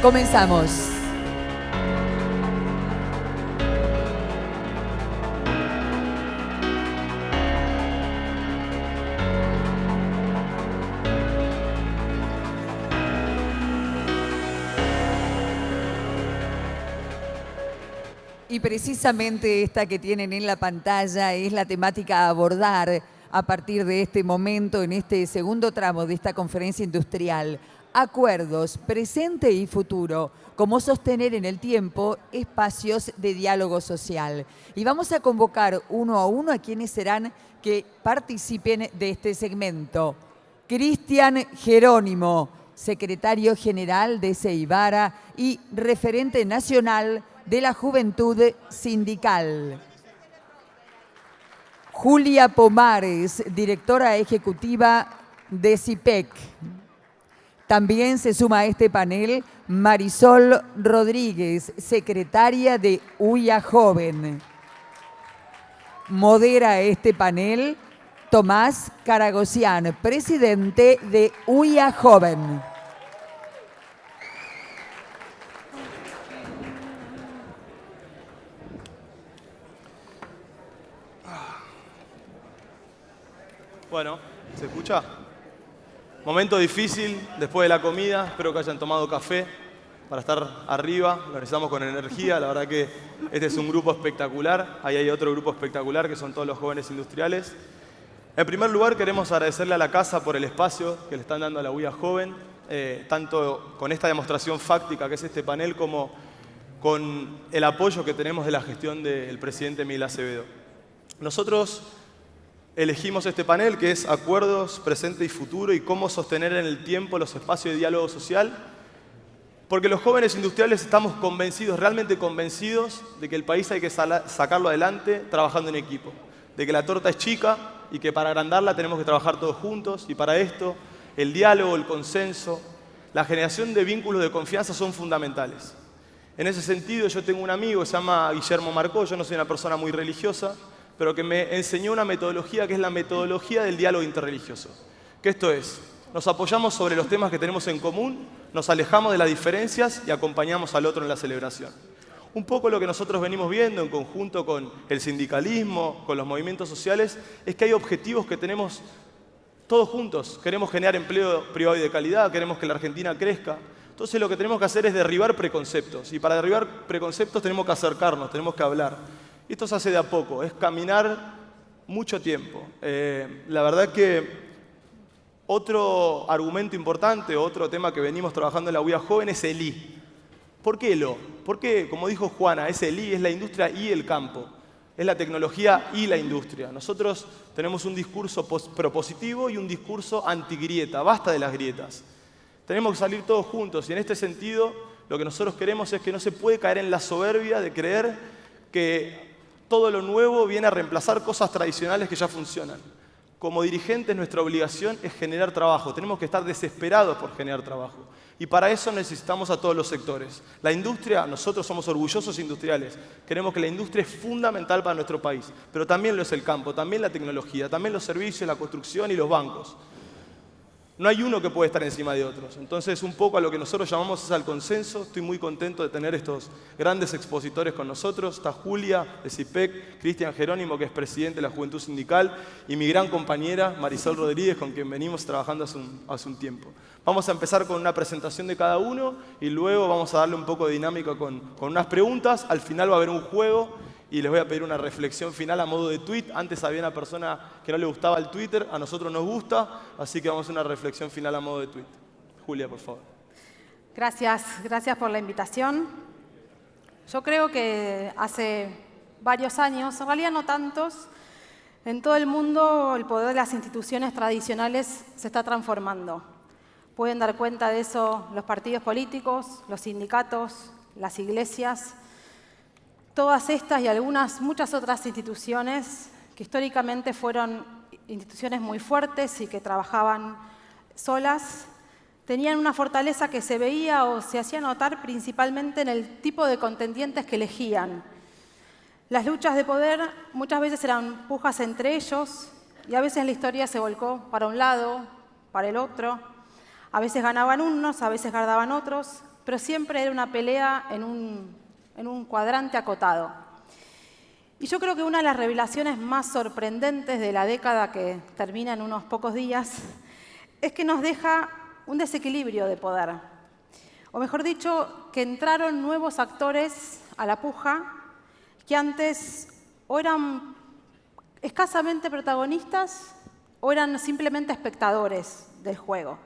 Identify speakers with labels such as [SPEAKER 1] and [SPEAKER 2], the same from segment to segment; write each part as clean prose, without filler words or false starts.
[SPEAKER 1] Comenzamos. Y precisamente esta que tienen en la pantalla es la temática a abordar a partir de este momento, en este segundo tramo de esta conferencia industrial. Acuerdos, presente y futuro, cómo sostener en el tiempo espacios de diálogo social. Y vamos a convocar uno a uno a quienes serán que participen de este segmento. Cristian Jerónimo, secretario general de Ceibara y referente nacional de la Juventud Sindical. Julia Pomares, directora ejecutiva de CIPEC. También se suma a este panel Marisol Rodríguez, secretaria de UIA Joven. Modera este panel Tomás Caragosian, presidente de UIA Joven.
[SPEAKER 2] Bueno, ¿se escucha? Momento difícil después de la comida. Espero que hayan tomado café para estar arriba. Lo necesitamos con energía. La verdad que este es un grupo espectacular. Ahí hay otro grupo espectacular que son todos los jóvenes industriales. En primer lugar, queremos agradecerle a la Casa por el espacio que le están dando a la UIA Joven, tanto con esta demostración fáctica que es este panel, como con el apoyo que tenemos de la gestión del presidente Miguel Acevedo. Nosotros elegimos este panel que es Acuerdos, Presente y Futuro y cómo sostener en el tiempo los espacios de diálogo social, porque los jóvenes industriales estamos convencidos, realmente convencidos, de que el país hay que sacarlo adelante trabajando en equipo, de que la torta es chica y que para agrandarla tenemos que trabajar todos juntos, y para esto el diálogo, el consenso, la generación de vínculos de confianza son fundamentales. En ese sentido, yo tengo un amigo que se llama Guillermo Marcó. Yo no soy una persona muy religiosa, pero que me enseñó una metodología que es la metodología del diálogo interreligioso. Que esto es, nos apoyamos sobre los temas que tenemos en común, nos alejamos de las diferencias y acompañamos al otro en la celebración. Un poco lo que nosotros venimos viendo en conjunto con el sindicalismo, con los movimientos sociales, es que hay objetivos que tenemos todos juntos. Queremos generar empleo privado y de calidad, queremos que la Argentina crezca. Entonces lo que tenemos que hacer es derribar preconceptos. Y para derribar preconceptos tenemos que acercarnos, tenemos que hablar. Y esto se hace de a poco, es caminar mucho tiempo. La verdad que otro argumento importante, otro tema que venimos trabajando en la UIA Joven es el I. ¿Por qué el O? Porque, como dijo Juana, es el I, es la industria y el campo. Es la tecnología y la industria. Nosotros tenemos un discurso propositivo y un discurso antigrieta. Basta de las grietas. Tenemos que salir todos juntos y en este sentido lo que nosotros queremos es que no se puede caer en la soberbia de creer que todo lo nuevo viene a reemplazar cosas tradicionales que ya funcionan. Como dirigentes, nuestra obligación es generar trabajo. Tenemos que estar desesperados por generar trabajo. Y para eso necesitamos a todos los sectores. La industria, nosotros somos orgullosos industriales. Queremos que la industria es fundamental para nuestro país. Pero también lo es el campo, también la tecnología, también los servicios, la construcción y los bancos. No hay uno que puede estar encima de otros. Entonces, un poco a lo que nosotros llamamos es al consenso. Estoy muy contento de tener estos grandes expositores con nosotros. Está Julia, de CIPEC, Cristian Jerónimo, que es presidente de la Juventud Sindical, y mi gran compañera, Marisol Rodríguez, con quien venimos trabajando hace un tiempo. Vamos a empezar con una presentación de cada uno y luego vamos a darle un poco de dinámica con unas preguntas. Al final va a haber un juego y les voy a pedir una reflexión final a modo de tweet. Antes había una persona que no le gustaba el Twitter, a nosotros nos gusta, así que vamos a hacer una reflexión final a modo de tweet. Julia, por favor.
[SPEAKER 3] Gracias por la invitación. Yo creo que hace varios años, en realidad no tantos, en todo el mundo el poder de las instituciones tradicionales se está transformando. Pueden dar cuenta de eso los partidos políticos, los sindicatos, las iglesias. Todas estas y muchas otras instituciones que históricamente fueron instituciones muy fuertes y que trabajaban solas, tenían una fortaleza que se veía o se hacía notar principalmente en el tipo de contendientes que elegían. Las luchas de poder muchas veces eran pujas entre ellos y a veces la historia se volcó para un lado, para el otro. A veces ganaban unos, a veces ganaban otros, pero siempre era una pelea en un cuadrante acotado. Y yo creo que una de las revelaciones más sorprendentes de la década que termina en unos pocos días es que nos deja un desequilibrio de poder. O mejor dicho, que entraron nuevos actores a la puja que antes o eran escasamente protagonistas o eran simplemente espectadores del juego.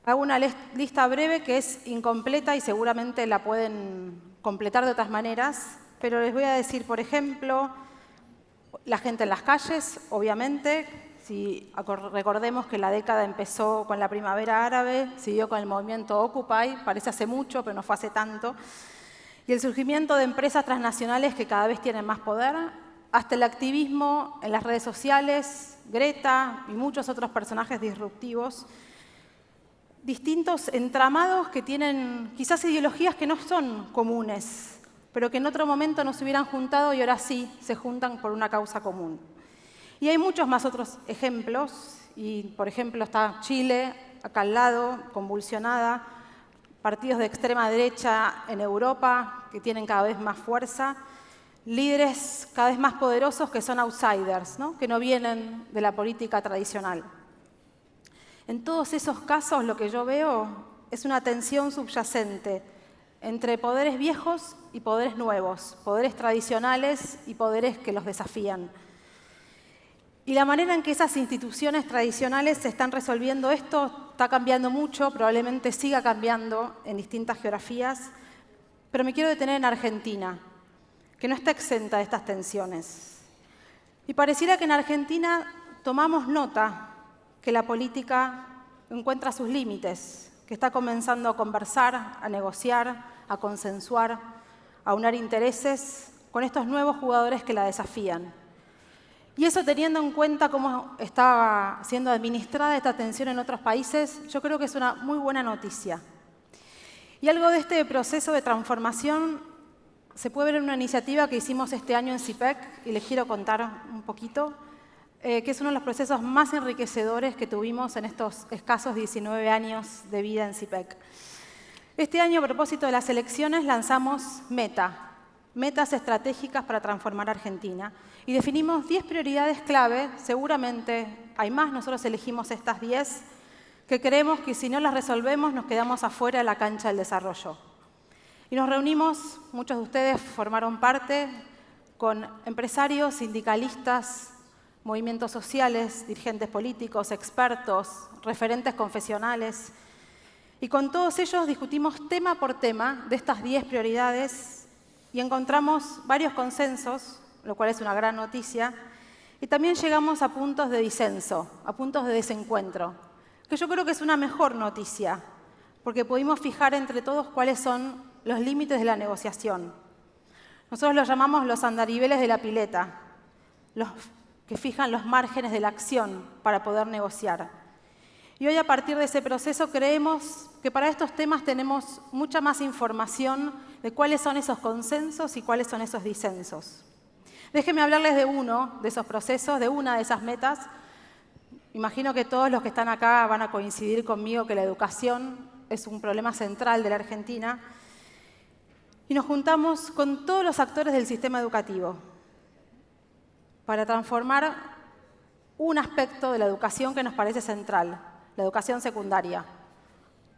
[SPEAKER 3] Hago una lista breve que es incompleta y seguramente la pueden completar de otras maneras, pero les voy a decir, por ejemplo, la gente en las calles, obviamente. Si recordemos que la década empezó con la primavera árabe, siguió con el movimiento Occupy, parece hace mucho, pero no fue hace tanto, y el surgimiento de empresas transnacionales que cada vez tienen más poder, hasta el activismo en las redes sociales, Greta y muchos otros personajes disruptivos, distintos entramados que tienen quizás ideologías que no son comunes, pero que en otro momento no se hubieran juntado y ahora sí se juntan por una causa común. Y hay muchos más otros ejemplos, y por ejemplo está Chile, acá al lado, convulsionada, partidos de extrema derecha en Europa que tienen cada vez más fuerza, líderes cada vez más poderosos que son outsiders, ¿no? Que no vienen de la política tradicional. En todos esos casos lo que yo veo es una tensión subyacente entre poderes viejos y poderes nuevos, poderes tradicionales y poderes que los desafían. Y la manera en que esas instituciones tradicionales se están resolviendo esto está cambiando mucho, probablemente siga cambiando en distintas geografías, pero me quiero detener en Argentina, que no está exenta de estas tensiones. Y pareciera que en Argentina tomamos nota que la política encuentra sus límites, que está comenzando a conversar, a negociar, a consensuar, a unar intereses con estos nuevos jugadores que la desafían. Y eso, teniendo en cuenta cómo está siendo administrada esta tensión en otros países, yo creo que es una muy buena noticia. Y algo de este proceso de transformación se puede ver en una iniciativa que hicimos este año en CIPEC, y les quiero contar un poquito, que es uno de los procesos más enriquecedores que tuvimos en estos escasos 19 años de vida en CIPEC. Este año, a propósito de las elecciones, lanzamos metas estratégicas para transformar Argentina. Y definimos 10 prioridades clave, seguramente hay más, nosotros elegimos estas 10, que creemos que si no las resolvemos nos quedamos afuera de la cancha del desarrollo. Y nos reunimos, muchos de ustedes formaron parte, con empresarios, sindicalistas, movimientos sociales, dirigentes políticos, expertos, referentes confesionales. Y con todos ellos discutimos tema por tema de estas 10 prioridades y encontramos varios consensos, lo cual es una gran noticia, y también llegamos a puntos de disenso, a puntos de desencuentro, que yo creo que es una mejor noticia, porque pudimos fijar entre todos cuáles son los límites de la negociación. Nosotros los llamamos los andariveles de la pileta, los que fijan los márgenes de la acción para poder negociar. Y hoy, a partir de ese proceso, creemos que para estos temas tenemos mucha más información de cuáles son esos consensos y cuáles son esos disensos. Déjenme hablarles de uno de esos procesos, de una de esas metas. Imagino que todos los que están acá van a coincidir conmigo que la educación es un problema central de la Argentina. Y nos juntamos con todos los actores del sistema educativo para transformar un aspecto de la educación que nos parece central, la educación secundaria.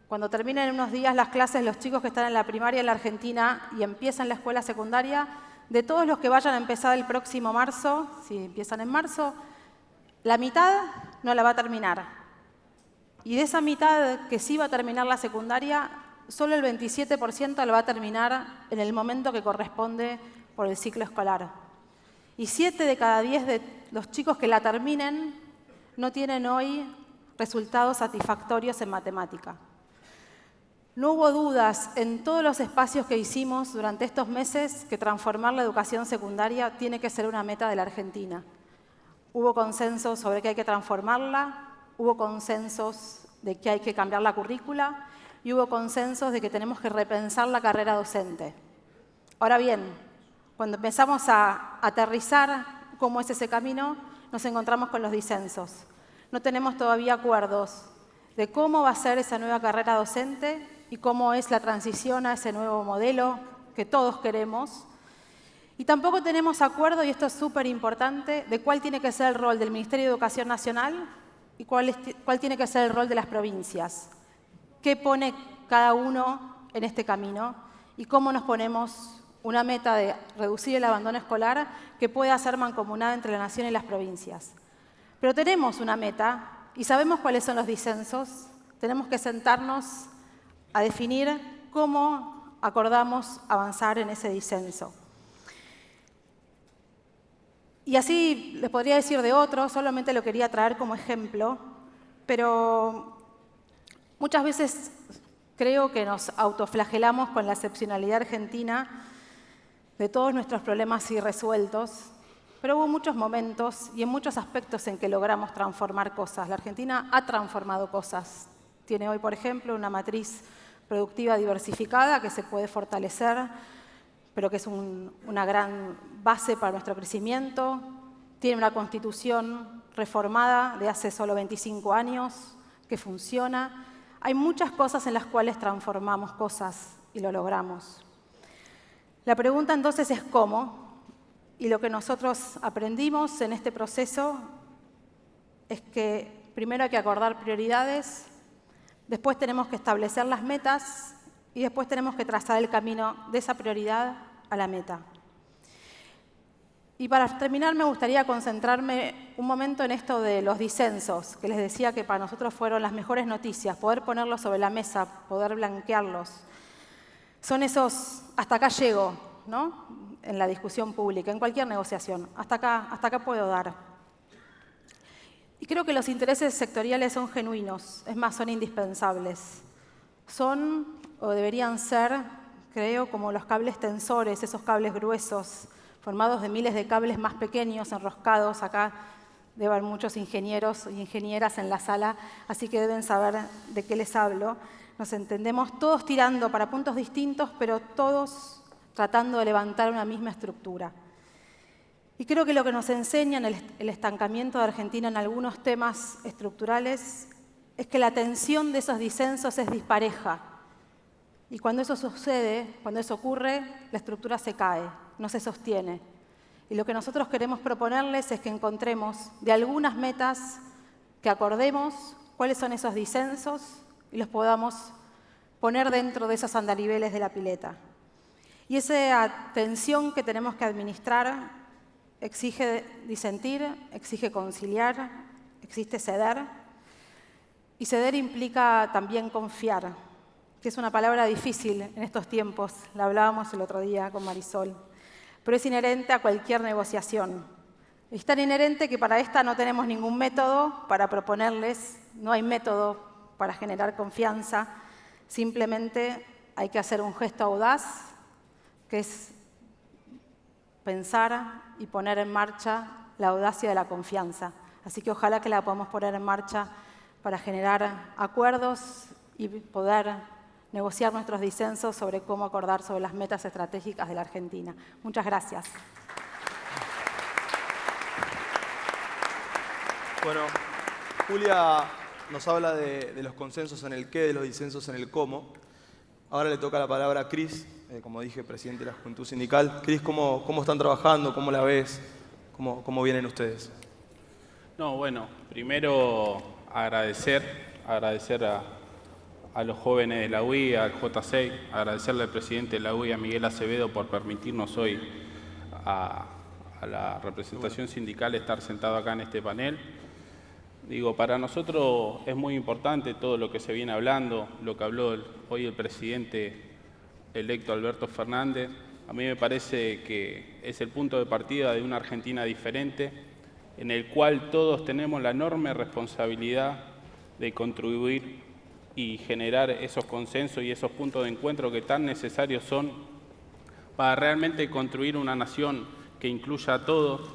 [SPEAKER 3] Cuando terminen en unos días las clases, los chicos que están en la primaria en la Argentina y empiezan la escuela secundaria, de todos los que vayan a empezar el próximo marzo, si empiezan en marzo, la mitad no la va a terminar. Y de esa mitad que sí va a terminar la secundaria, solo el 27% la va a terminar en el momento que corresponde por el ciclo escolar. Y 7 de cada 10 de los chicos que la terminen no tienen hoy resultados satisfactorios en matemática. No hubo dudas en todos los espacios que hicimos durante estos meses que transformar la educación secundaria tiene que ser una meta de la Argentina. Hubo consensos sobre que hay que transformarla, hubo consensos de que hay que cambiar la currícula y hubo consensos de que tenemos que repensar la carrera docente. Ahora bien, cuando empezamos a aterrizar cómo es ese camino, nos encontramos con los disensos. No tenemos todavía acuerdos de cómo va a ser esa nueva carrera docente y cómo es la transición a ese nuevo modelo que todos queremos. Y tampoco tenemos acuerdo, y esto es súper importante, de cuál tiene que ser el rol del Ministerio de Educación Nacional y cuál tiene que ser el rol de las provincias. ¿Qué pone cada uno en este camino? Y cómo nos ponemos una meta de reducir el abandono escolar que pueda ser mancomunada entre la nación y las provincias. Pero tenemos una meta y sabemos cuáles son los disensos. Tenemos que sentarnos a definir cómo acordamos avanzar en ese disenso. Y así les podría decir de otros, solamente lo quería traer como ejemplo, pero muchas veces creo que nos autoflagelamos con la excepcionalidad argentina de todos nuestros problemas irresueltos, pero hubo muchos momentos y en muchos aspectos en que logramos transformar cosas. La Argentina ha transformado cosas. Tiene hoy, por ejemplo, una matriz productiva diversificada que se puede fortalecer, pero que es una gran base para nuestro crecimiento. Tiene una constitución reformada de hace solo 25 años que funciona. Hay muchas cosas en las cuales transformamos cosas y lo logramos. La pregunta entonces es cómo, y lo que nosotros aprendimos en este proceso es que primero hay que acordar prioridades, después tenemos que establecer las metas y después tenemos que trazar el camino de esa prioridad a la meta. Y para terminar me gustaría concentrarme un momento en esto de los disensos, que les decía que para nosotros fueron las mejores noticias, poder ponerlos sobre la mesa, poder blanquearlos. Son esos, hasta acá llego, ¿no? En la discusión pública, en cualquier negociación, hasta acá puedo dar. Y creo que los intereses sectoriales son genuinos, es más, son indispensables. Son, o deberían ser, creo, como los cables tensores, esos cables gruesos, formados de miles de cables más pequeños, enroscados. Acá debe haber muchos ingenieros y ingenieras en la sala, así que deben saber de qué les hablo. Nos entendemos todos tirando para puntos distintos, pero todos tratando de levantar una misma estructura. Y creo que lo que nos enseña el estancamiento de Argentina en algunos temas estructurales es que la tensión de esos disensos es dispareja. Y cuando eso sucede, cuando eso ocurre, la estructura se cae, no se sostiene. Y lo que nosotros queremos proponerles es que encontremos de algunas metas que acordemos cuáles son esos disensos y los podamos poner dentro de esos andariveles de la pileta. Y esa tensión que tenemos que administrar exige disentir, exige conciliar, exige ceder. Y ceder implica también confiar, que es una palabra difícil en estos tiempos, la hablábamos el otro día con Marisol, pero es inherente a cualquier negociación. Es tan inherente que para esta no tenemos ningún método para proponerles, no hay método para generar confianza, simplemente hay que hacer un gesto audaz, que es pensar y poner en marcha la audacia de la confianza. Así que ojalá que la podamos poner en marcha para generar acuerdos y poder negociar nuestros disensos sobre cómo acordar sobre las metas estratégicas de la Argentina. Muchas gracias.
[SPEAKER 2] Bueno, Julia nos habla de los consensos en el qué, de los disensos en el cómo. Ahora le toca la palabra a Cris, como dije, presidente de la Juventud Sindical. Cris, ¿cómo están trabajando? ¿Cómo la ves? ¿Cómo vienen ustedes?
[SPEAKER 4] No, bueno, primero agradecer a los jóvenes de la UI, al J6, agradecerle al presidente de la UI, a Miguel Acevedo, por permitirnos hoy a la representación sindical estar sentado acá en este panel. Digo, para nosotros es muy importante todo lo que se viene hablando, lo que habló hoy el presidente electo Alberto Fernández. A mí me parece que es el punto de partida de una Argentina diferente, en el cual todos tenemos la enorme responsabilidad de contribuir y generar esos consensos y esos puntos de encuentro que tan necesarios son para realmente construir una nación que incluya a todos.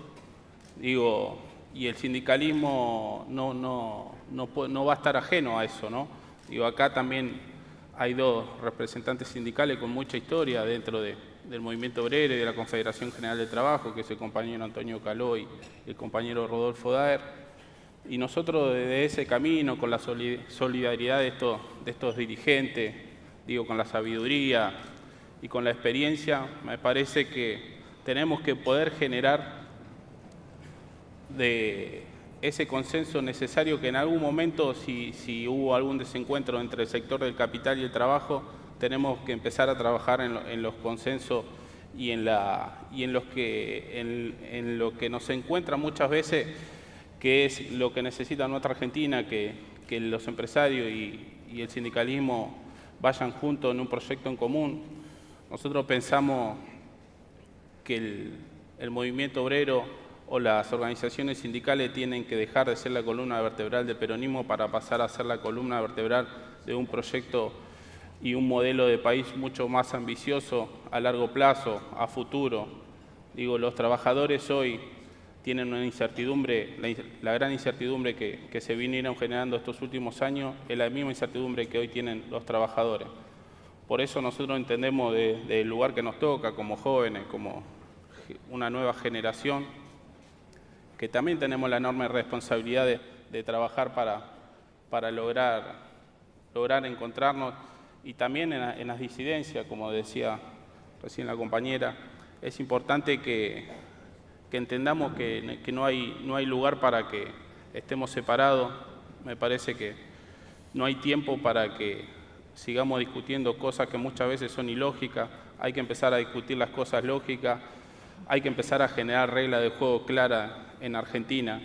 [SPEAKER 4] Digo, y el sindicalismo no va a estar ajeno a eso, ¿no? Digo, acá también hay dos representantes sindicales con mucha historia dentro del movimiento obrero y de la Confederación General del Trabajo, que es el compañero Antonio Caló y el compañero Rodolfo Daer. Y nosotros desde ese camino, con la solidaridad de estos dirigentes, digo, con la sabiduría y con la experiencia, me parece que tenemos que poder generar de ese consenso necesario que en algún momento, si hubo algún desencuentro entre el sector del capital y el trabajo, tenemos que empezar a trabajar en los consensos y en lo que nos encuentra muchas veces, que es lo que necesita nuestra Argentina, que los empresarios y el sindicalismo vayan juntos en un proyecto en común. Nosotros pensamos que el movimiento obrero o las organizaciones sindicales tienen que dejar de ser la columna vertebral del peronismo para pasar a ser la columna vertebral de un proyecto y un modelo de país mucho más ambicioso a largo plazo, a futuro. Digo, los trabajadores hoy tienen una incertidumbre, la gran incertidumbre que se vinieron generando estos últimos años es la misma incertidumbre que hoy tienen los trabajadores. Por eso nosotros entendemos del lugar que nos toca como jóvenes, como una nueva generación, que también tenemos la enorme responsabilidad de trabajar para lograr encontrarnos, y también en las disidencias, como decía recién la compañera, es importante que entendamos que no hay lugar para que estemos separados. Me parece que no hay tiempo para que sigamos discutiendo cosas que muchas veces son ilógicas. Hay que empezar a discutir las cosas lógicas, hay que empezar a generar reglas de juego claras en Argentina,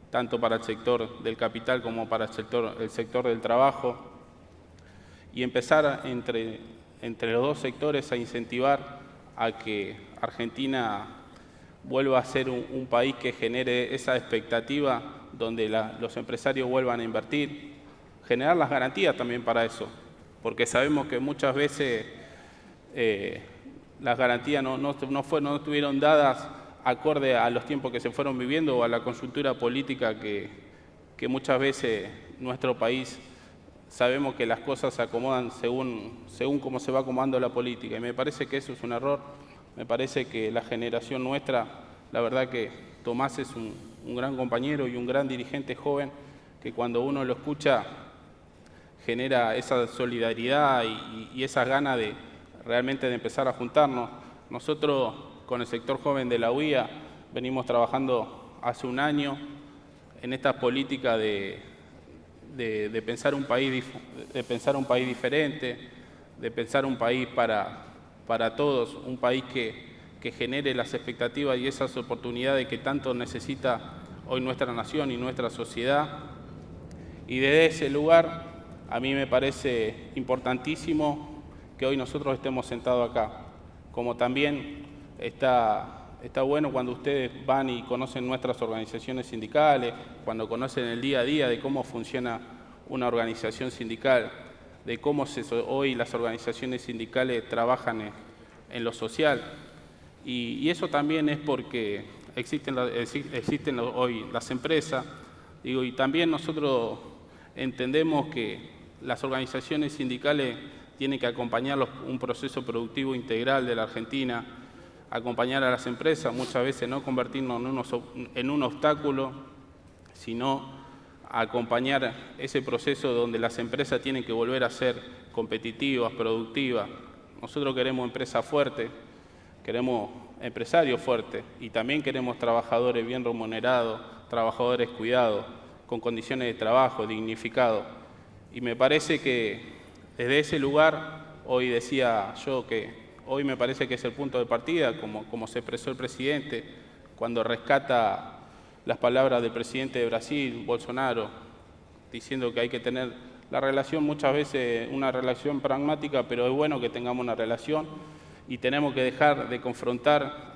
[SPEAKER 4] tanto para el sector del capital como para el sector del trabajo, y empezar entre los dos sectores a incentivar a que Argentina vuelva a ser un país que genere esa expectativa donde los empresarios vuelvan a invertir, generar las garantías también para eso, porque sabemos que muchas veces las garantías no estuvieron dadas acorde a los tiempos que se fueron viviendo o a la coyuntura política que muchas veces nuestro país sabemos que las cosas se acomodan según cómo se va acomodando la política, y me parece que eso es un error. Me parece que la generación nuestra, la verdad que Tomás es un gran compañero y un gran dirigente joven, que cuando uno lo escucha genera esa solidaridad y esas ganas de realmente de empezar a juntarnos. Nosotros con el sector joven de la UIA venimos trabajando hace un año en esta política de pensar un país diferente, de pensar un país para todos, un país que genere las expectativas y esas oportunidades que tanto necesita hoy nuestra nación y nuestra sociedad. Y desde ese lugar a mí me parece importantísimo que hoy nosotros estemos sentados acá, como también está bueno cuando ustedes van y conocen nuestras organizaciones sindicales, cuando conocen el día a día de cómo funciona una organización sindical, de cómo hoy las organizaciones sindicales trabajan en lo social. Y eso también es porque existen hoy las empresas, y también nosotros entendemos que las organizaciones sindicales tienen que acompañar un proceso productivo integral de la Argentina, acompañar a las empresas, muchas veces no convertirnos en un obstáculo, sino acompañar ese proceso donde las empresas tienen que volver a ser competitivas, productivas. Nosotros queremos empresas fuertes, queremos empresarios fuertes y también queremos trabajadores bien remunerados, trabajadores cuidados, con condiciones de trabajo dignificados. Y me parece que desde ese lugar, hoy decía yo que hoy me parece que es el punto de partida, como se expresó el presidente, cuando rescata las palabras del presidente de Brasil, Bolsonaro, diciendo que hay que tener la relación, muchas veces una relación pragmática, pero es bueno que tengamos una relación y tenemos que dejar de confrontar.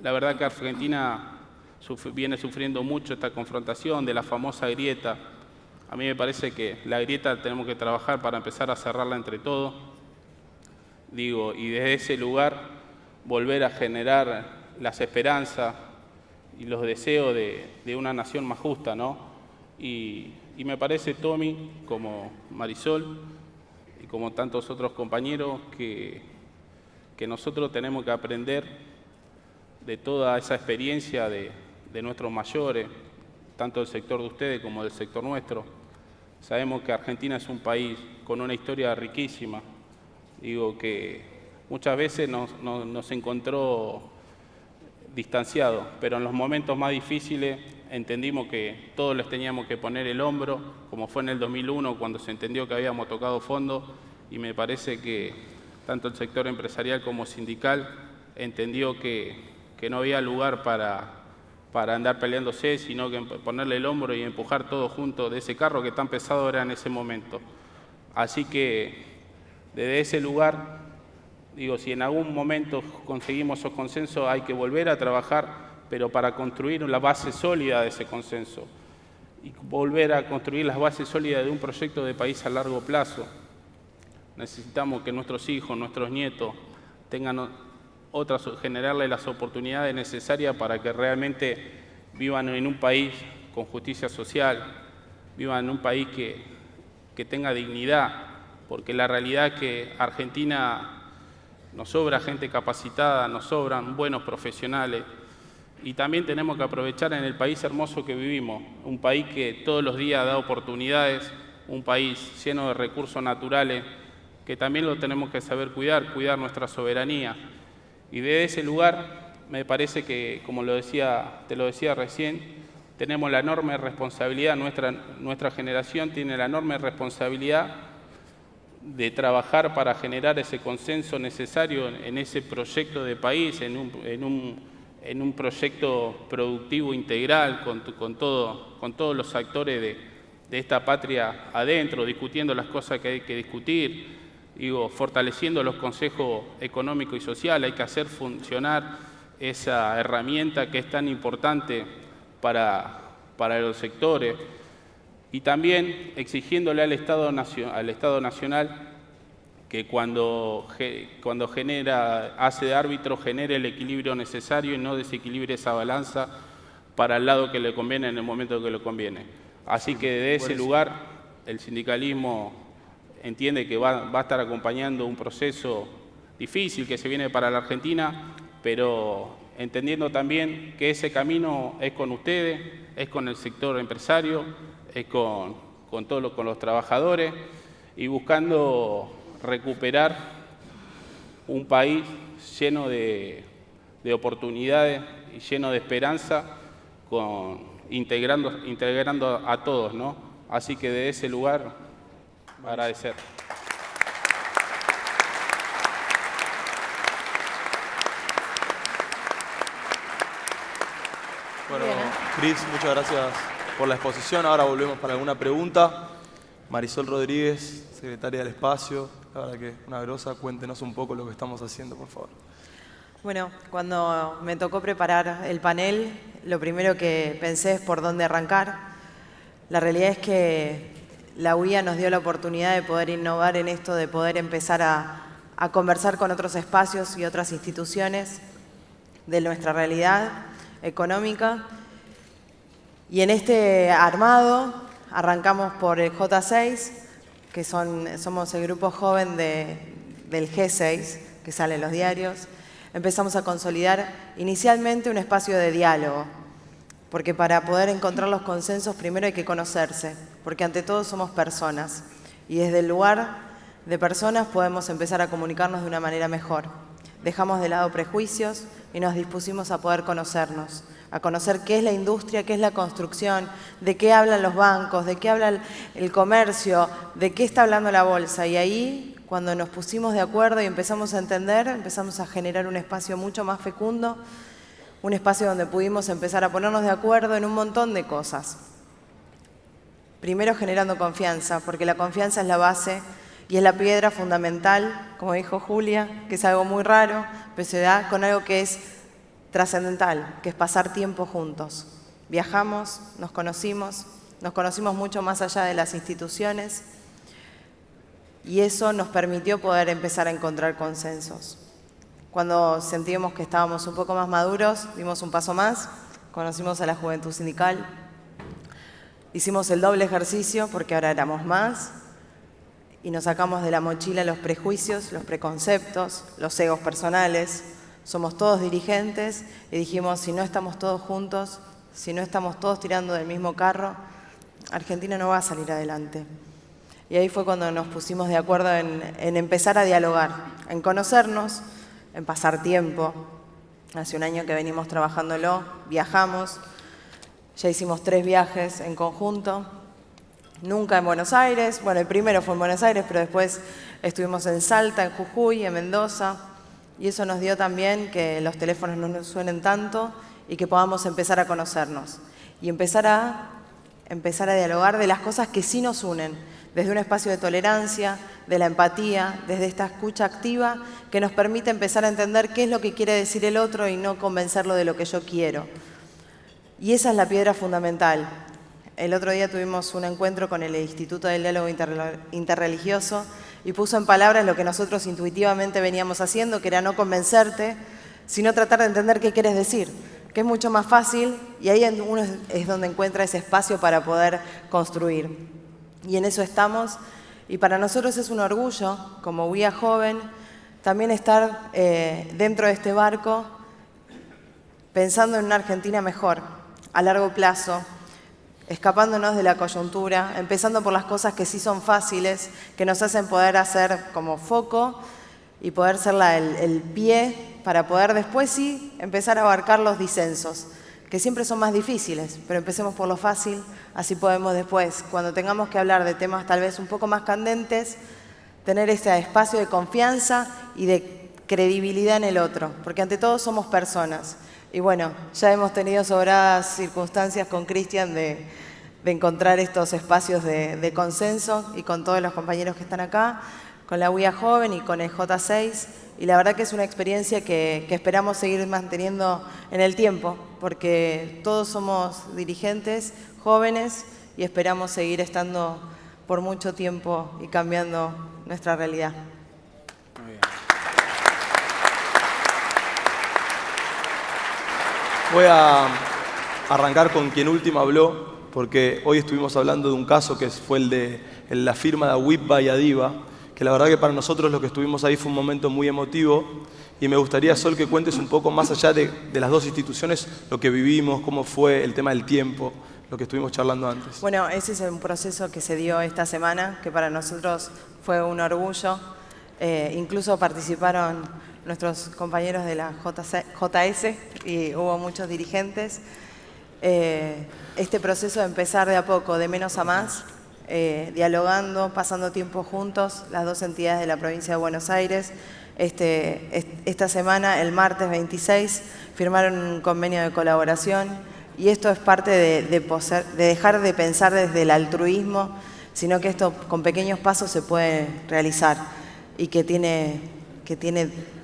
[SPEAKER 4] La verdad que Argentina viene sufriendo mucho esta confrontación de la famosa grieta. A mí me parece que la grieta tenemos que trabajar para empezar a cerrarla entre todos. Digo, y desde ese lugar volver a generar las esperanzas y los deseos de una nación más justa, ¿no? Y me parece, Tommy, como Marisol y como tantos otros compañeros, que nosotros tenemos que aprender de toda esa experiencia de nuestros mayores, tanto del sector de ustedes como del sector nuestro. Sabemos que Argentina es un país con una historia riquísima, Digo que muchas veces nos encontró distanciados, pero en los momentos más difíciles entendimos que todos les teníamos que poner el hombro, como fue en el 2001 cuando se entendió que habíamos tocado fondo, y me parece que tanto el sector empresarial como sindical entendió que no había lugar para andar peleándose, sino que ponerle el hombro y empujar todos juntos de ese carro que tan pesado era en ese momento. Así que desde ese lugar, digo, si en algún momento conseguimos esos consensos, hay que volver a trabajar, pero para construir la base sólida de ese consenso y volver a construir las bases sólidas de un proyecto de país a largo plazo. Necesitamos que nuestros hijos, nuestros nietos tengan generarles las oportunidades necesarias para que realmente vivan en un país con justicia social, vivan en un país que tenga dignidad, porque la realidad es que Argentina nos sobra gente capacitada, nos sobran buenos profesionales, y también tenemos que aprovechar en el país hermoso que vivimos, un país que todos los días da oportunidades, un país lleno de recursos naturales, que también lo tenemos que saber cuidar nuestra soberanía. Y desde ese lugar, me parece que, como te lo decía recién, tenemos la enorme responsabilidad, nuestra generación tiene la enorme responsabilidad de trabajar para generar ese consenso necesario en ese proyecto de país, en un proyecto productivo integral con todos los actores de esta patria adentro, discutiendo las cosas que hay que discutir, digo, fortaleciendo los consejos económicos y sociales. Hay que hacer funcionar esa herramienta que es tan importante para los sectores, y también exigiéndole al Estado Nacional que cuando hace de árbitro, genere el equilibrio necesario y no desequilibre esa balanza para el lado que le conviene en el momento que le conviene. Así que de ese lugar el sindicalismo entiende que va a estar acompañando un proceso difícil que se viene para la Argentina, pero entendiendo también que ese camino es con ustedes, es con el sector empresario, es con los trabajadores, y buscando recuperar un país lleno de oportunidades y lleno de esperanza, integrando a todos, ¿no? Así que de ese lugar, agradecer.
[SPEAKER 2] Bueno, Cris, muchas gracias por la exposición. Ahora volvemos para alguna pregunta. Marisol Rodríguez, secretaria del Espacio, la verdad que una grosa, cuéntenos un poco lo que estamos haciendo, por favor.
[SPEAKER 5] Bueno, cuando me tocó preparar el panel, lo primero que pensé es por dónde arrancar. La realidad es que la UIA nos dio la oportunidad de poder innovar en esto, de poder empezar a conversar con otros espacios y otras instituciones de nuestra realidad económica. Y en este armado arrancamos por el J6, que somos el grupo joven del G6, que sale en los diarios. Empezamos a consolidar inicialmente un espacio de diálogo, porque para poder encontrar los consensos primero hay que conocerse, porque ante todo somos personas, y desde el lugar de personas podemos empezar a comunicarnos de una manera mejor. Dejamos de lado prejuicios y nos dispusimos a poder conocernos, a conocer qué es la industria, qué es la construcción, de qué hablan los bancos, de qué habla el comercio, de qué está hablando la bolsa. Y ahí, cuando nos pusimos de acuerdo y empezamos a entender, empezamos a generar un espacio mucho más fecundo, un espacio donde pudimos empezar a ponernos de acuerdo en un montón de cosas. Primero generando confianza, porque la confianza es la base y es la piedra fundamental, como dijo Julia, que es algo muy raro, pero se da con algo que es trascendental, que es pasar tiempo juntos. Viajamos, nos conocimos mucho más allá de las instituciones, y eso nos permitió poder empezar a encontrar consensos. Cuando sentimos que estábamos un poco más maduros, dimos un paso más, conocimos a la Juventud Sindical, hicimos el doble ejercicio porque ahora éramos más y nos sacamos de la mochila los prejuicios, los preconceptos, los egos personales. Somos todos dirigentes y dijimos, si no estamos todos juntos, si no estamos todos tirando del mismo carro, Argentina no va a salir adelante. Y ahí fue cuando nos pusimos de acuerdo en empezar a dialogar, en conocernos, en pasar tiempo. Hace un año que venimos trabajándolo, viajamos, ya hicimos 3 viajes en conjunto, nunca en Buenos Aires. Bueno, el primero fue en Buenos Aires, pero después estuvimos en Salta, en Jujuy, en Mendoza, y eso nos dio también que los teléfonos no nos suenen tanto y que podamos empezar a conocernos y empezar a dialogar de las cosas que sí nos unen, desde un espacio de tolerancia, de la empatía, desde esta escucha activa que nos permite empezar a entender qué es lo que quiere decir el otro y no convencerlo de lo que yo quiero. Y esa es la piedra fundamental. El otro día tuvimos un encuentro con el Instituto del Diálogo Interreligioso y puso en palabras lo que nosotros intuitivamente veníamos haciendo, que era no convencerte, sino tratar de entender qué quieres decir, que es mucho más fácil, y ahí uno es donde encuentra ese espacio para poder construir. Y en eso estamos, y para nosotros es un orgullo, como guía joven, también estar dentro de este barco pensando en una Argentina mejor, a largo plazo, escapándonos de la coyuntura, empezando por las cosas que sí son fáciles, que nos hacen poder hacer como foco y poder ser el pie para poder después sí empezar a abarcar los disensos, que siempre son más difíciles, pero empecemos por lo fácil, así podemos después, cuando tengamos que hablar de temas tal vez un poco más candentes, tener ese espacio de confianza y de credibilidad en el otro, porque ante todo somos personas. Y bueno, ya hemos tenido sobradas circunstancias con Cristian de encontrar estos espacios de consenso, y con todos los compañeros que están acá, con la UIA Joven y con el J6, y la verdad que es una experiencia que esperamos seguir manteniendo en el tiempo, porque todos somos dirigentes jóvenes y esperamos seguir estando por mucho tiempo y cambiando nuestra realidad.
[SPEAKER 4] Muy bien.
[SPEAKER 2] Voy a arrancar con quien último habló, porque hoy estuvimos hablando de un caso que fue el de la firma de Awibba y Adiba, que la verdad que para nosotros los que estuvimos ahí fue un momento muy emotivo, y me gustaría, Sol, que cuentes un poco más allá de las dos instituciones, lo que vivimos, cómo fue el tema del tiempo, lo que estuvimos charlando antes.
[SPEAKER 5] Bueno, ese es un proceso que se dio esta semana, que para nosotros fue un orgullo. Incluso participaron nuestros compañeros de la JS y hubo muchos dirigentes. Este proceso de empezar de a poco, de menos a más, dialogando, pasando tiempo juntos, las dos entidades de la provincia de Buenos Aires. Esta semana, el martes 26, firmaron un convenio de colaboración, y esto es parte de dejar de pensar desde el altruismo, sino que esto con pequeños pasos se puede realizar y que tiene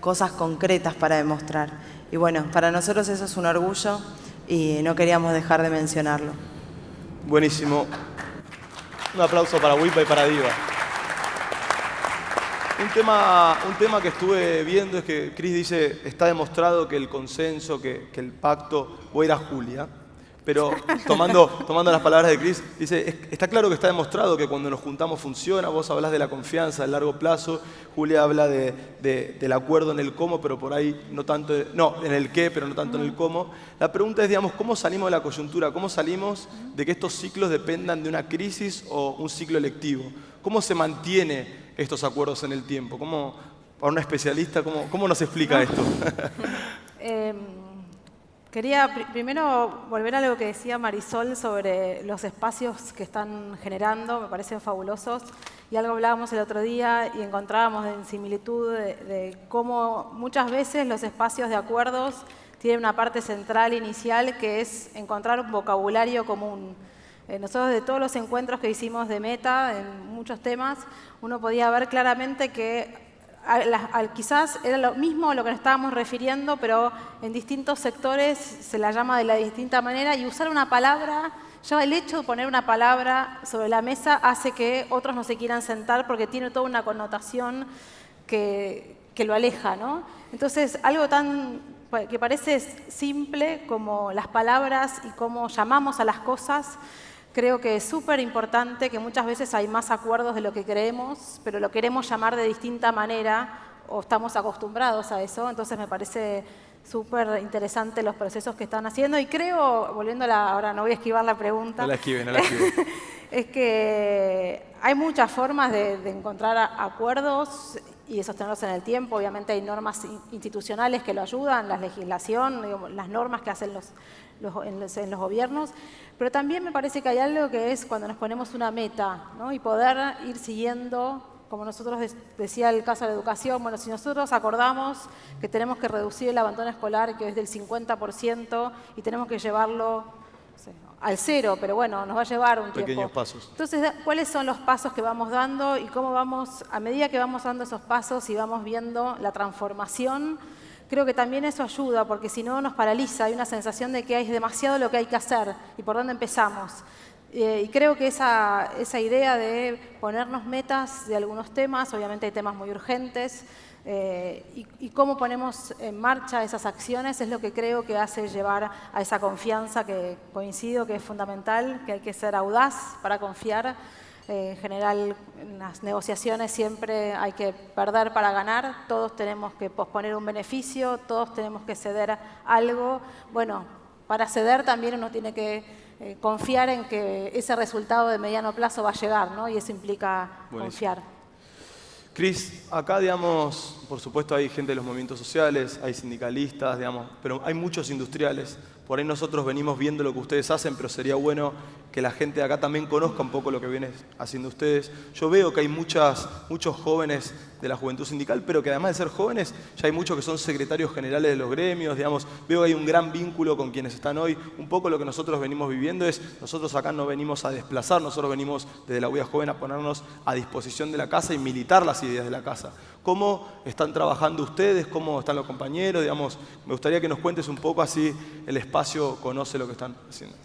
[SPEAKER 5] cosas concretas para demostrar. Y bueno, para nosotros eso es un orgullo y no queríamos dejar de mencionarlo.
[SPEAKER 2] Buenísimo. Un aplauso para Awibba y para Adiba. Un tema que estuve viendo es que Cris dice, está demostrado que el consenso, que el pacto, voy a ir a Julia, pero tomando las palabras de Cris, dice, está claro que está demostrado que cuando nos juntamos funciona. Vos hablás de la confianza, del largo plazo, Julia habla del acuerdo en el cómo, pero por ahí no tanto, en el qué, pero no tanto en el cómo. La pregunta es, digamos, ¿cómo salimos de la coyuntura? ¿Cómo salimos de que estos ciclos dependan de una crisis o un ciclo electivo? ¿Cómo se mantiene estos acuerdos en el tiempo? ¿Cómo, para una especialista, cómo nos explica esto?
[SPEAKER 3] Quería primero volver a lo que decía Marisol sobre los espacios que están generando, me parecen fabulosos, y algo hablábamos el otro día y encontrábamos en similitud de cómo muchas veces los espacios de acuerdos tienen una parte central inicial que es encontrar un vocabulario común. Nosotros de todos los encuentros que hicimos de meta en muchos temas, uno podía ver claramente que quizás era lo mismo a lo que nos estábamos refiriendo, pero en distintos sectores se la llama de la distinta manera, y usar una palabra, ya el hecho de poner una palabra sobre la mesa hace que otros no se quieran sentar porque tiene toda una connotación que lo aleja, ¿no? Entonces, algo que parece simple como las palabras y cómo llamamos a las cosas, creo que es súper importante, que muchas veces hay más acuerdos de lo que creemos, pero lo queremos llamar de distinta manera o estamos acostumbrados a eso. Entonces me parece súper interesante los procesos que están haciendo y creo, ahora no voy a esquivar la pregunta.
[SPEAKER 2] No la esquive.
[SPEAKER 3] es que hay muchas formas de encontrar acuerdos y de sostenerlos en el tiempo. Obviamente hay normas institucionales que lo ayudan, la legislación, digamos, las normas que hacen en los gobiernos, pero también me parece que hay algo que es cuando nos ponemos una meta, ¿no? Y poder ir siguiendo, como nosotros decía el caso de la educación, bueno, si nosotros acordamos que tenemos que reducir el abandono escolar, que es del 50%, y tenemos que llevarlo al 0, pero bueno, nos va a llevar un tiempo.
[SPEAKER 2] Pequeños pasos.
[SPEAKER 3] Entonces, ¿cuáles son los pasos que vamos dando y cómo vamos, a medida que vamos dando esos pasos y vamos viendo la transformación? Creo que también eso ayuda, porque si no nos paraliza, hay una sensación de que hay demasiado lo que hay que hacer y por dónde empezamos. Y creo que esa idea de ponernos metas de algunos temas, obviamente hay temas muy urgentes, y cómo ponemos en marcha esas acciones es lo que creo que hace llevar a esa confianza, que coincido que es fundamental, que hay que ser audaz para confiar. En general, en las negociaciones siempre hay que perder para ganar, todos tenemos que posponer un beneficio, todos tenemos que ceder algo. Bueno, para ceder también uno tiene que confiar en que ese resultado de mediano plazo va a llegar, ¿no? Y eso implica confiar.
[SPEAKER 2] Cris, acá, digamos, por supuesto hay gente de los movimientos sociales, hay sindicalistas, digamos, pero hay muchos industriales. Por ahí nosotros venimos viendo lo que ustedes hacen, pero sería bueno que la gente de acá también conozca un poco lo que vienen haciendo ustedes. Yo veo que hay muchos jóvenes de la juventud sindical, pero que además de ser jóvenes, ya hay muchos que son secretarios generales de los gremios, digamos. Veo que hay un gran vínculo con quienes están hoy. Un poco lo que nosotros venimos viviendo es, nosotros acá no venimos a desplazar, nosotros venimos desde la UIA Joven a ponernos a disposición de la casa y militar las ideas de la casa. ¿Cómo están trabajando ustedes? ¿Cómo están los compañeros? Digamos, me gustaría que nos cuentes un poco, así el espacio conoce lo que están haciendo.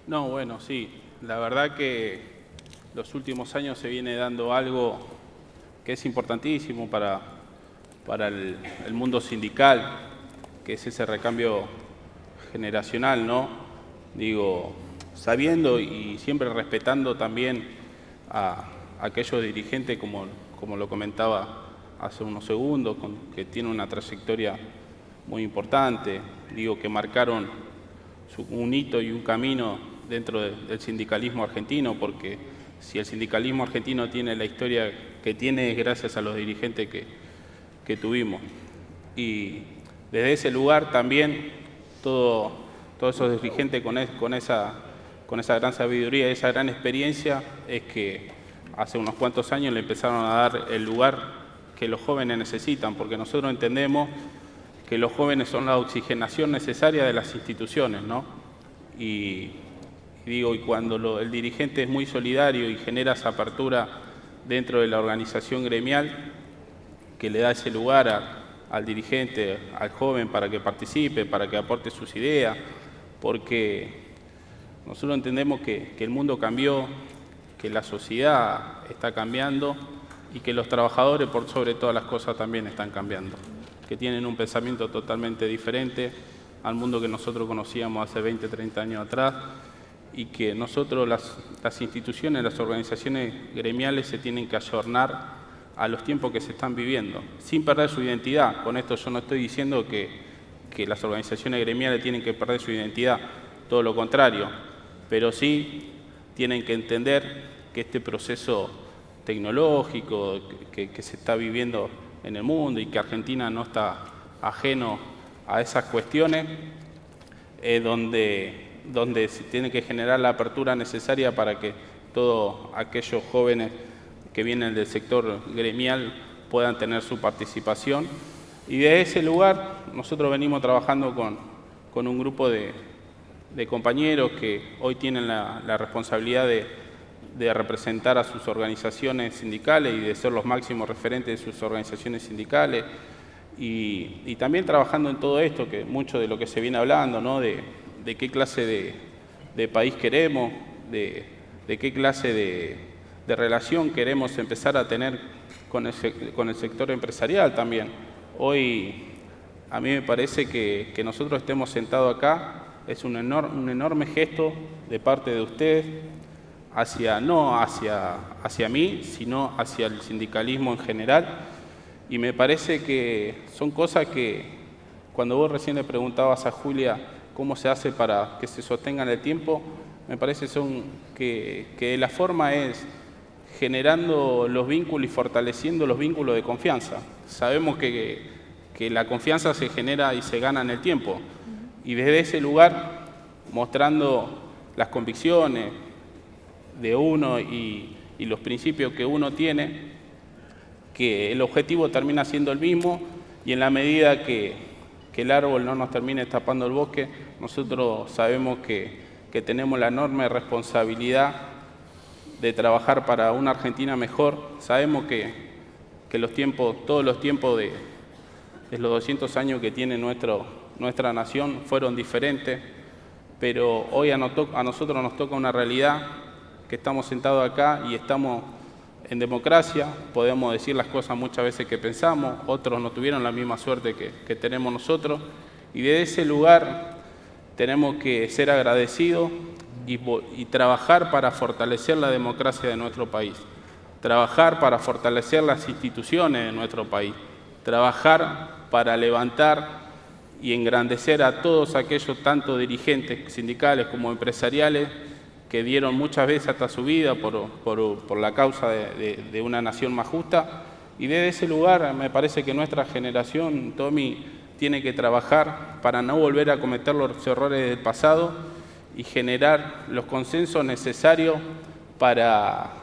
[SPEAKER 4] No, bueno, sí. La verdad que los últimos años se viene dando algo que es importantísimo para el mundo sindical, que es ese recambio generacional, ¿no? Digo, sabiendo y siempre respetando también a aquellos dirigentes, como lo comentaba hace unos segundos, que tienen una trayectoria muy importante, digo, que marcaron un hito y un camino dentro del sindicalismo argentino, porque si el sindicalismo argentino tiene la historia que tiene es gracias a los dirigentes que tuvimos. Y desde ese lugar también todos esos dirigentes con esa gran sabiduría, esa gran experiencia, es que hace unos cuantos años le empezaron a dar el lugar que los jóvenes necesitan, porque nosotros entendemos que los jóvenes son la oxigenación necesaria de las instituciones, ¿no? Y cuando el dirigente es muy solidario y genera esa apertura dentro de la organización gremial, que le da ese lugar al dirigente, al joven, para que participe, para que aporte sus ideas, porque nosotros entendemos que el mundo cambió, que la sociedad está cambiando y que los trabajadores, por sobre todas las cosas, también están cambiando, que tienen un pensamiento totalmente diferente al mundo que nosotros conocíamos hace 20, 30 años atrás, y que nosotros, las instituciones, las organizaciones gremiales, se tienen que ayornar a los tiempos que se están viviendo, sin perder su identidad. Con esto yo no estoy diciendo que las organizaciones gremiales tienen que perder su identidad, todo lo contrario, pero sí tienen que entender que este proceso tecnológico que se está viviendo en el mundo y que Argentina no está ajeno a esas cuestiones, donde se tiene que generar la apertura necesaria para que todos aquellos jóvenes que vienen del sector gremial puedan tener su participación. Y de ese lugar nosotros venimos trabajando con un grupo de compañeros que hoy tienen la responsabilidad de representar a sus organizaciones sindicales y de ser los máximos referentes de sus organizaciones sindicales. Y también trabajando en todo esto, que mucho de lo que se viene hablando, ¿no? De qué clase de país queremos, de qué clase de relación queremos empezar a tener con el sector empresarial también. Hoy a mí me parece que nosotros estemos sentados acá es un enorme gesto de parte de ustedes, no hacia mí, sino hacia el sindicalismo en general. Y me parece que son cosas que, cuando vos recién le preguntabas a Julia cómo se hace para que se sostenga en el tiempo, me parece que la forma es generando los vínculos y fortaleciendo los vínculos de confianza. Sabemos que la confianza se genera y se gana en el tiempo. Y desde ese lugar, mostrando las convicciones de uno y los principios que uno tiene, que el objetivo termina siendo el mismo, y en la medida que el árbol no nos termine tapando el bosque, nosotros sabemos que tenemos la enorme responsabilidad de trabajar para una Argentina mejor. Sabemos que todos los tiempos de los 200 años que tiene nuestra nación fueron diferentes, pero hoy a nosotros nos toca una realidad que estamos sentados acá y estamos en democracia, podemos decir las cosas muchas veces que pensamos, otros no tuvieron la misma suerte que tenemos nosotros, y desde ese lugar tenemos que ser agradecidos y trabajar para fortalecer la democracia de nuestro país, trabajar para fortalecer las instituciones de nuestro país, trabajar para levantar y engrandecer a todos aquellos tanto dirigentes sindicales como empresariales que dieron muchas veces hasta su vida por la causa de una nación más justa. Y desde ese lugar me parece que nuestra generación, Tommy, tiene que trabajar para no volver a cometer los errores del pasado y generar los consensos necesarios para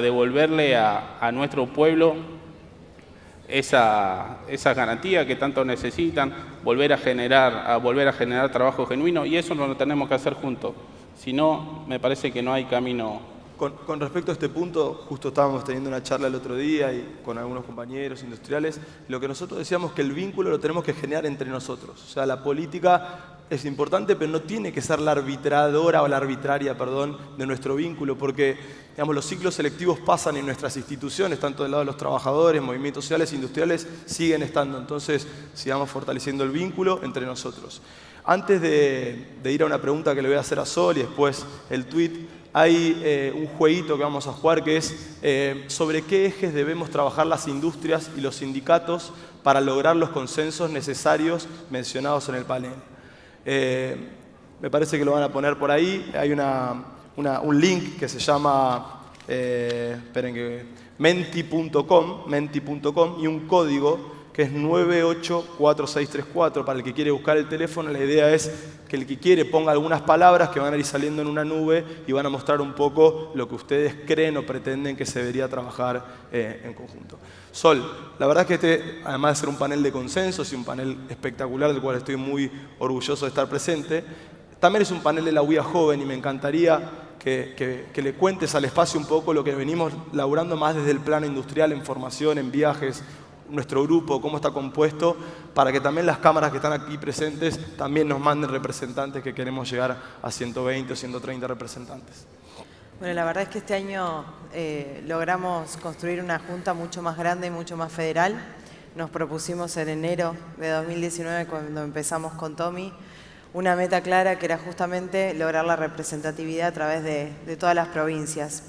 [SPEAKER 4] devolverle a nuestro pueblo esa garantía que tanto necesitan, volver a generar trabajo genuino, y eso lo tenemos que hacer juntos. Si no, me parece que no hay camino.
[SPEAKER 2] Con respecto a este punto, justo estábamos teniendo una charla el otro día y con algunos compañeros industriales, lo que nosotros decíamos que el vínculo lo tenemos que generar entre nosotros. O sea, la política es importante, pero no tiene que ser la arbitradora o la arbitraria, de nuestro vínculo, porque digamos, los ciclos selectivos pasan en nuestras instituciones, tanto del lado de los trabajadores, movimientos sociales, industriales, siguen estando. Entonces, sigamos fortaleciendo el vínculo entre nosotros. Antes de ir a una pregunta que le voy a hacer a Sol y después el tweet, hay un jueguito que vamos a jugar que es sobre qué ejes debemos trabajar las industrias y los sindicatos para lograr los consensos necesarios mencionados en el panel. Me parece que lo van a poner por ahí. Hay un link que se llama menti.com y un código que es 984634. Para el que quiere buscar el teléfono, la idea es que el que quiere ponga algunas palabras que van a ir saliendo en una nube y van a mostrar un poco lo que ustedes creen o pretenden que se debería trabajar en conjunto. Sol, la verdad es que además de ser un panel de consensos y un panel espectacular del cual estoy muy orgulloso de estar presente, también es un panel de la UIA joven y me encantaría que le cuentes al espacio un poco lo que venimos laburando más desde el plano industrial, en formación, en viajes, nuestro grupo, cómo está compuesto, para que también las cámaras que están aquí presentes también nos manden representantes, que queremos llegar a 120 o 130 representantes.
[SPEAKER 5] Bueno, la verdad es que este año logramos construir una junta mucho más grande y mucho más federal. Nos propusimos en enero de 2019, cuando empezamos con Tommy, una meta clara que era justamente lograr la representatividad a través de todas las provincias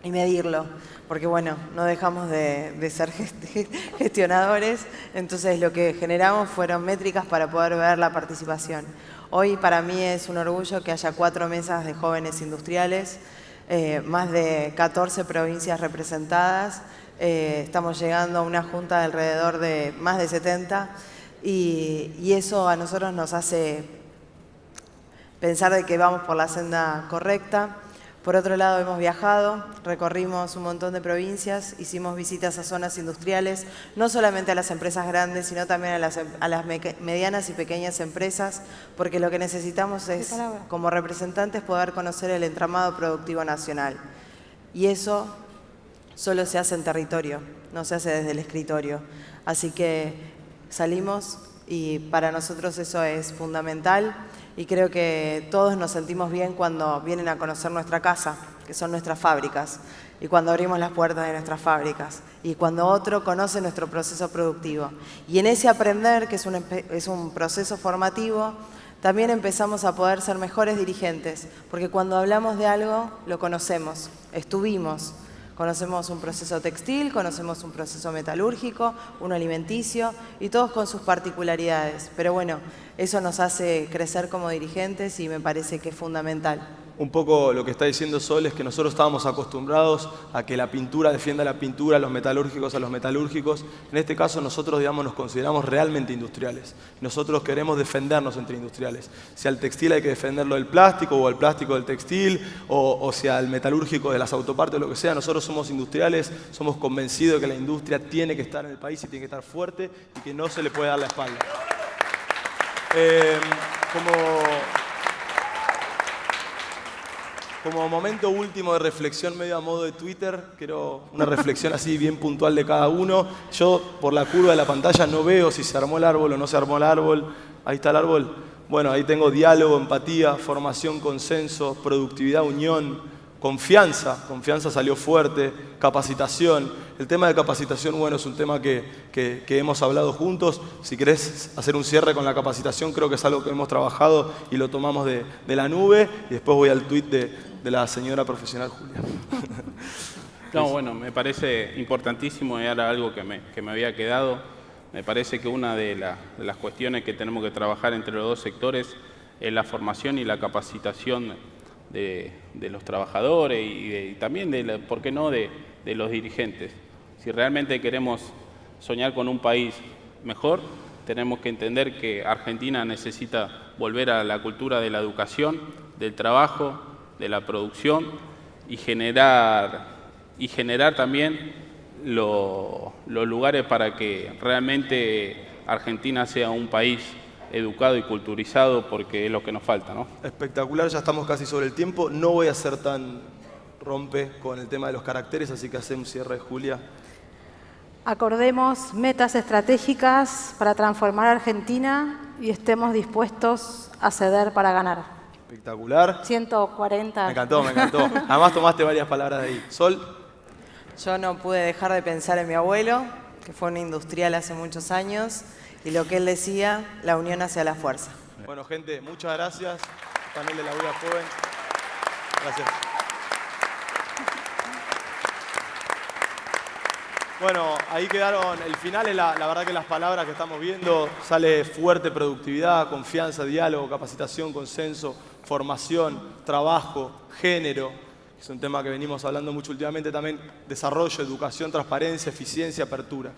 [SPEAKER 5] y medirlo, porque bueno, no dejamos de ser gestionadores, entonces lo que generamos fueron métricas para poder ver la participación. Hoy para mí es un orgullo que haya 4 mesas de jóvenes industriales, más de 14 provincias representadas, estamos llegando a una junta de alrededor de más de 70 y eso a nosotros nos hace pensar de que vamos por la senda correcta. Por otro lado, hemos viajado, recorrimos un montón de provincias, hicimos visitas a zonas industriales, no solamente a las empresas grandes, sino también a las medianas y pequeñas empresas, porque lo que necesitamos es, como representantes, poder conocer el entramado productivo nacional. Y eso solo se hace en territorio, no se hace desde el escritorio. Así que salimos y para nosotros eso es fundamental. Y creo que todos nos sentimos bien cuando vienen a conocer nuestra casa, que son nuestras fábricas, y cuando abrimos las puertas de nuestras fábricas, y cuando otro conoce nuestro proceso productivo. Y en ese aprender, que es un proceso formativo, también empezamos a poder ser mejores dirigentes, porque cuando hablamos de algo, lo conocemos, estuvimos. Conocemos un proceso textil, conocemos un proceso metalúrgico, uno alimenticio, y todos con sus particularidades. Pero bueno, eso nos hace crecer como dirigentes y me parece que es fundamental.
[SPEAKER 2] un poco lo que está diciendo Sol es que nosotros estábamos acostumbrados a que la pintura defienda la pintura, los metalúrgicos a los metalúrgicos. En este caso nosotros, digamos, nos consideramos realmente industriales. Nosotros queremos defendernos entre industriales. Si al textil hay que defenderlo del plástico o al plástico del textil o si al metalúrgico de las autopartes o lo que sea, nosotros somos industriales, somos convencidos de que la industria tiene que estar en el país y tiene que estar fuerte y que no se le puede dar la espalda. Como momento último de reflexión medio a modo de Twitter, quiero una reflexión así bien puntual de cada uno. Yo por la curva de la pantalla no veo si se armó el árbol o no se armó el árbol. Ahí está el árbol. Bueno, ahí tengo diálogo, empatía, formación, consenso, productividad, unión, confianza. Confianza salió fuerte, capacitación. El tema de capacitación, bueno, es un tema que hemos hablado juntos. Si querés hacer un cierre con la capacitación, creo que es algo que hemos trabajado y lo tomamos de la nube. Y después voy al tuit de la señora profesional Julia.
[SPEAKER 4] No, bueno, me parece importantísimo y era algo que me había quedado. Me parece que una de las cuestiones que tenemos que trabajar entre los dos sectores es la formación y la capacitación de los trabajadores y también, ¿por qué no?, de los dirigentes. Si realmente queremos soñar con un país mejor, tenemos que entender que Argentina necesita volver a la cultura de la educación, del trabajo, de la producción y generar también los lugares para que realmente Argentina sea un país educado y culturizado, porque es lo que nos falta, ¿no?
[SPEAKER 2] Espectacular, ya estamos casi sobre el tiempo. No voy a ser tan rompe con el tema de los caracteres, así que hacemos un cierre, Julia.
[SPEAKER 3] Acordemos metas estratégicas para transformar Argentina y estemos dispuestos a ceder para ganar.
[SPEAKER 2] Espectacular.
[SPEAKER 3] 140.
[SPEAKER 2] Me encantó, me encantó. Además tomaste varias palabras de ahí. Sol.
[SPEAKER 5] Yo no pude dejar de pensar en mi abuelo, que fue un industrial hace muchos años, y lo que él decía, la unión hacia la fuerza.
[SPEAKER 2] Bueno, gente, muchas gracias. Panel de la UIA Joven. Gracias. Bueno, ahí quedaron, el final es la verdad que las palabras que estamos viendo, sale fuerte productividad, confianza, diálogo, capacitación, consenso, formación, trabajo, género, es un tema que venimos hablando mucho últimamente también, desarrollo, educación, transparencia, eficiencia, apertura.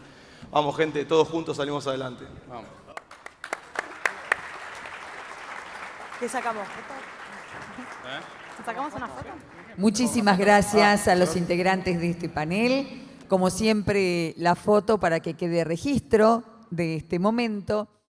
[SPEAKER 2] Vamos gente, todos juntos salimos adelante. Vamos.
[SPEAKER 5] ¿Qué sacamos?
[SPEAKER 3] ¿Sacamos una foto?
[SPEAKER 1] Muchísimas gracias a los integrantes de este panel. Como siempre, la foto para que quede registro de este momento.